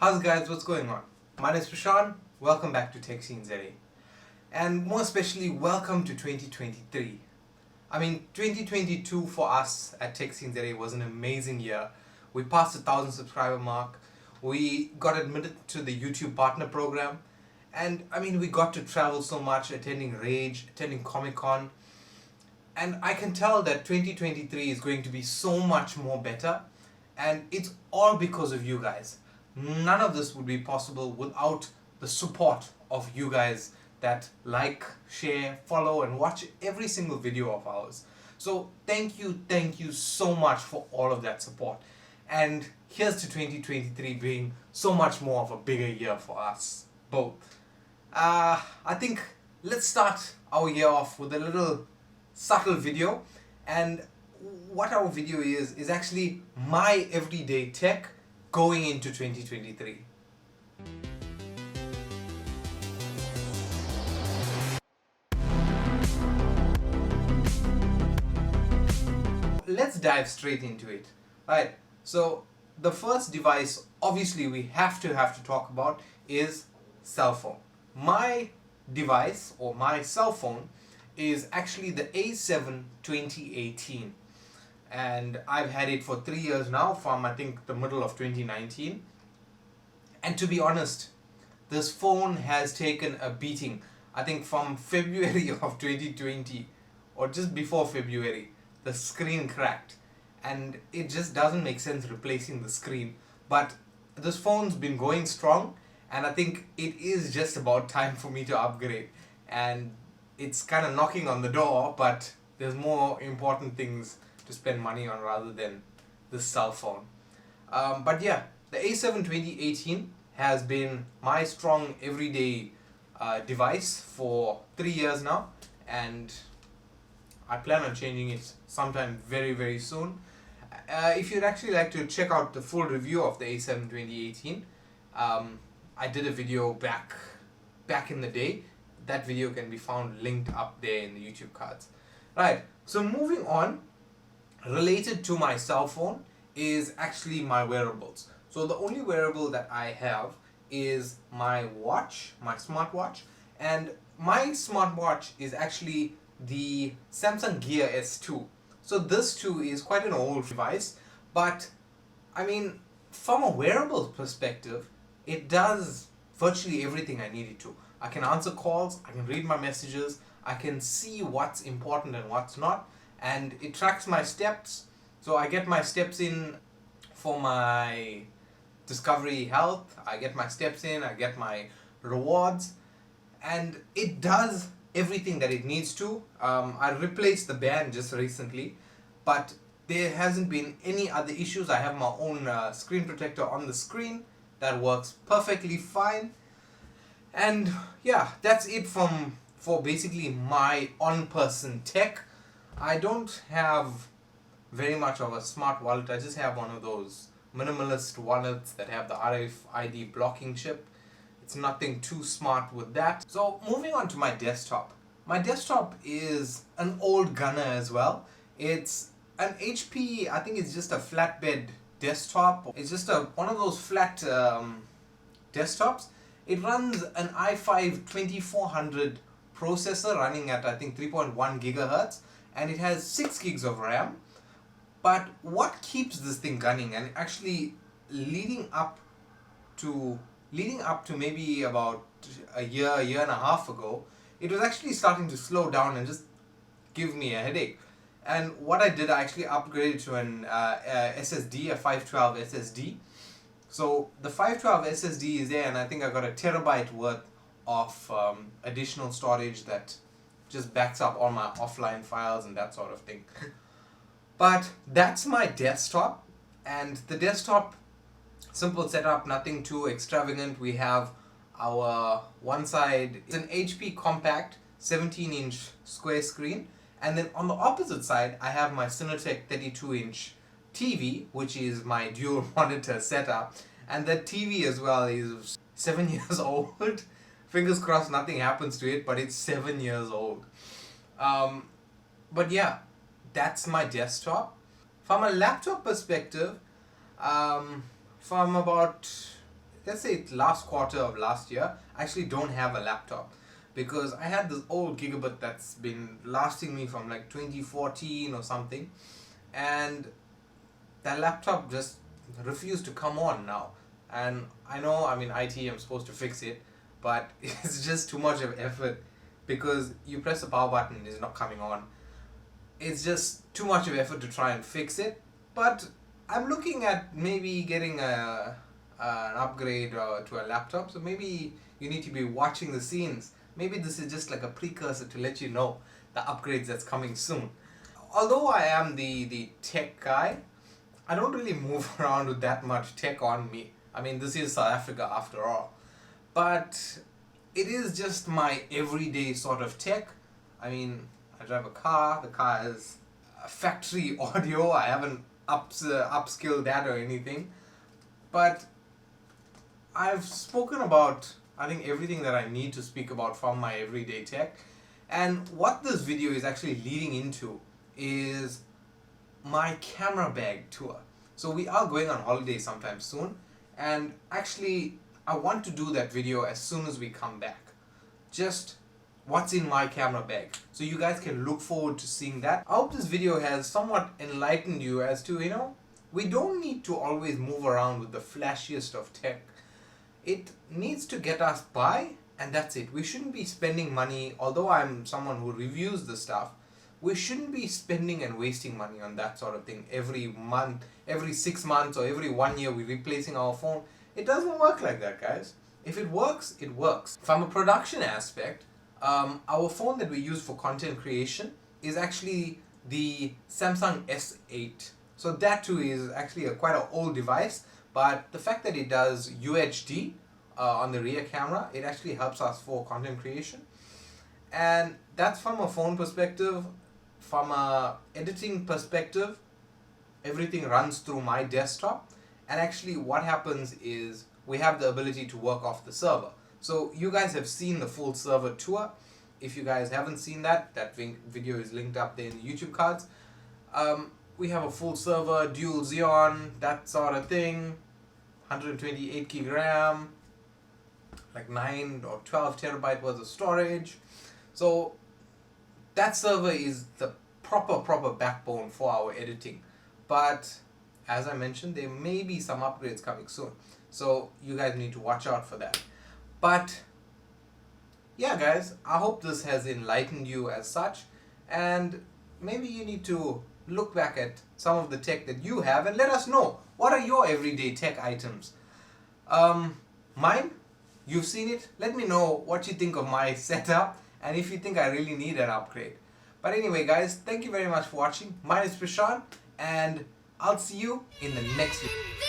How's guys, what's going on? My name is Prashant, welcome back to techsceneza. And more especially, welcome to 2023. 2022 for us at techsceneza was an amazing year. We passed the 1,000 subscriber mark, we got admitted to the YouTube partner program, and we got to travel so much, attending Rage, attending Comic Con, and I can tell that 2023 is going to be so much more better, and it's all because of you guys. None of this would be possible without the support of you guys that like, share, follow and watch every single video of ours. So thank you so much for all of that support. And here's to 2023 being so much more of a bigger year for us both. I think let's start our year off with a little subtle video, and what our video is actually my everyday tech going into 2023. Let's dive straight into it. Right, so the first device obviously we have to talk about is cell phone. My device or my cell phone is actually the A7 2018, and I've had it for 3 years now, from I think the middle of 2019. And to be honest, this phone has taken a beating. I think from February of 2020 or just before February, the screen cracked, and it just doesn't make sense replacing the screen. But this phone's been going strong, and I think it is just about time for me to upgrade. And it's kind of knocking on the door, but there's more important things to spend money on rather than this cell phone. But yeah, the A7 2018 has been my strong everyday device for 3 years now, and I plan on changing it sometime very soon. If you'd actually like to check out the full review of the A7 2018, I did a video back in the day. That video can be found linked up there in the YouTube cards. Right, so moving on, related to my cell phone is actually my wearables. So the only wearable that I have is my watch, my smartwatch, and my smartwatch is actually the Samsung Gear S2. So this too is quite an old device, but from a wearable perspective, it does virtually everything I need it to. I can answer calls, I can read my messages, I can see what's important and what's not, and it tracks my steps. So I get my steps in for my Discovery Health, I get my steps in, I get my rewards, and it does everything that it needs to. I replaced the band just recently, but there hasn't been any other issues. I have my own screen protector on the screen that works perfectly fine. And yeah, that's it for basically my on-person tech. I don't have very much of a smart wallet. I just have one of those minimalist wallets that have the RFID blocking chip. It's nothing too smart with that. So moving on to my desktop. My desktop is an old gunner as well. It's an HP, I think it's just a flatbed desktop. It's just one of those flat desktops. It runs an i5 2400 processor running at I think 3.1 gigahertz, and it has 6 gigs of RAM. But what keeps this thing gunning, and actually leading up to maybe about a year and a half ago, it was actually starting to slow down and just give me a headache. And what I did, I actually upgraded to an SSD, a 512 SSD. So the 512 SSD is there, and I think I got a terabyte worth of additional storage that just backs up all my offline files and that sort of thing. But that's my desktop, and the desktop, simple setup, nothing too extravagant. We have our one side, it's an HP compact 17-inch square screen, and then on the opposite side I have my Cinetech 32-inch TV, which is my dual monitor setup, and that TV as well is 7 years old. Fingers crossed nothing happens to it, but it's 7 years old. But yeah, that's my desktop. From a laptop perspective, from about let's say it's last quarter of last year, I actually don't have a laptop because I had this old gigabit that's been lasting me from like 2014 or something, and that laptop just refused to come on now. And I know, I mean, IT, I'm supposed to fix it, but it's just too much of effort because you press the power button, it's not coming on. It's just too much of effort to try and fix it. But I'm looking at maybe getting an upgrade to a laptop. So maybe you need to be watching the scenes. Maybe this is just like a precursor to let you know the upgrades that's coming soon. Although I am the tech guy, I don't really move around with that much tech on me. I mean, this is South Africa after all. But it is just my everyday sort of tech. I mean, I drive a car. The car has a factory audio. I haven't upskilled that or anything. But I've spoken about, I think, everything that I need to speak about from my everyday tech. And what this video is actually leading into is my camera bag tour. So we are going on holiday sometime soon, and actually I want to do that video as soon as we come back. Just what's in my camera bag. So you guys can look forward to seeing that. I hope this video has somewhat enlightened you as to, we don't need to always move around with the flashiest of tech. It needs to get us by, and that's it. We shouldn't be spending money, although I'm someone who reviews the stuff, we shouldn't be spending and wasting money on that sort of thing. Every month, every 6 months, or every 1 year we're replacing our phone. It doesn't work like that, guys. If it works, it works. From a production aspect, our phone that we use for content creation is actually the Samsung S8. So that too is actually quite an old device, but the fact that it does UHD on the rear camera, it actually helps us for content creation. And that's from a phone perspective. From a editing perspective, everything runs through my desktop, and actually what happens is we have the ability to work off the server. So you guys have seen the full server tour. If you guys haven't seen that video is linked up there in the YouTube cards. We have a full server, dual Xeon, that sort of thing, 128 gig RAM, like 9 or 12 terabyte worth of storage. So that server is the proper backbone for our editing. But as I mentioned, there may be some upgrades coming soon. So you guys need to watch out for that. But yeah, guys, I hope this has enlightened you as such. And maybe you need to look back at some of the tech that you have and let us know, what are your everyday tech items? Mine, you've seen it. Let me know what you think of my setup and if you think I really need an upgrade. But anyway, guys, thank you very much for watching. My name is Prashant, and I'll see you in the next video.